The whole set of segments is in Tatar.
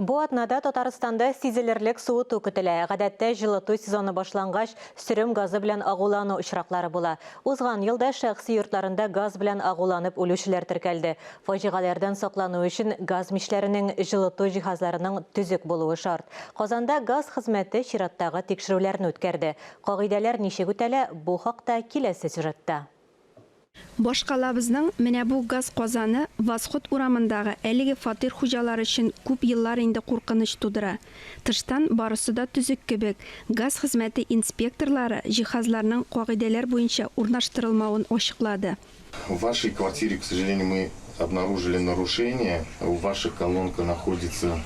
Бу атнада Татарстанда сизелерлек суыту көтелә. Гадәттә жылыту сезоны башлангач, сүрем газы белән агулану очраклары була. Узган елда шәхси йортларында газ белән агуланып үлүчеләр теркәлде. Фаҗигаләрдән саклану өчен газ мичләренең жылыту җиһазларының төзек булуы шарт. Казанда газ хезмәте чираттагы тикшерүләрне үткәрде. Кагыйдәләр ничек үтәлә? Бу хакта киләсе сюжетта. Башкалабызның менә бу газ казаны Восход урамындагы әлеге фатир хуҗалары өчен күп еллар инде куркыныч тудыра. Тыштан барысы да төзек кебек. Газ хезмәте инспекторлары җиһазларның кагыйдәләр буенча урнаштырылмавын ачыклады. В вашей квартире, к сожалению, мы обнаружили нарушение. Ваша колонка находится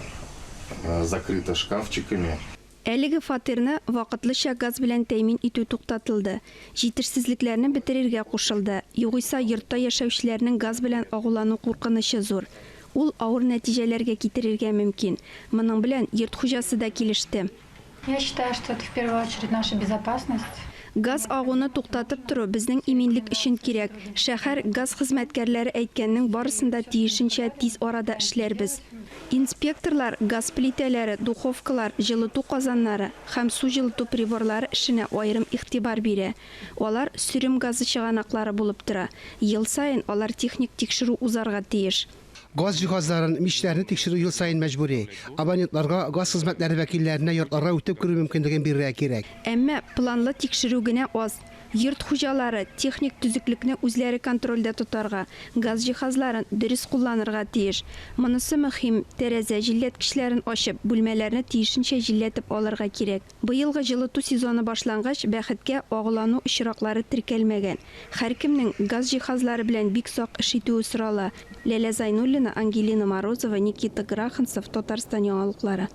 закрыта шкафчиками. Әлеге фатирны вакытлыча газ белән тәэмин итү туктатылды. Җитешсезлекләрне бетерергә кушылды. Югыйсә йортта яшәүчеләрнең газ белән агулану куркынычы зур. Ул авыр нәтиҗәләргә китерергә мөмкин. Моның белән йорт хуҗасы да килеште. Я считаю, что это в первую очередь наша безопасность. Газ агуны туктатып тору безнең иминлек өчен кирәк. Шәһәр газ хезмәткәрләре әйткәннең барысында тиешенчә тиз арада эшләрбез. Инспекторлар газ плитәләре, духовкалар, жылыту казаннары һәм су жылыту приборлары эшенә аерым игътибар бирә. Алар сүрем газы чыганаклары булып тора. Ел сайын алар техник тикшерү узарга тиеш. Gaz cihazlarının mişlerini tekşürü yıl sayın mecburi. Abonentlarga gaz hizmetleri vekillerine yurtlara ötüp kürü mümkünlüğün bir gerek. Әмма планлы тикшерү генә аз. Йорт хуҗалары техник төзеклекне үзләре контрольдә тотарга, газ җиһазларын дөрес кулланырга тиеш. Монысы мөһим. Тәрәзә җилләткечләрен ачып, бүлмәләрне тиешенчә җилләтеп алырга кирәк. Быелгы жылыту сезоны башлангач, бәхеткә агылану очраклары теркәлмәгән. Һәркемнең газ җиһазлары белән бик сак эш итүе сорала. Ләлә Зайнуллина, Ангелина Морозова, Никита Граханцев, Татарстан яңалыклары.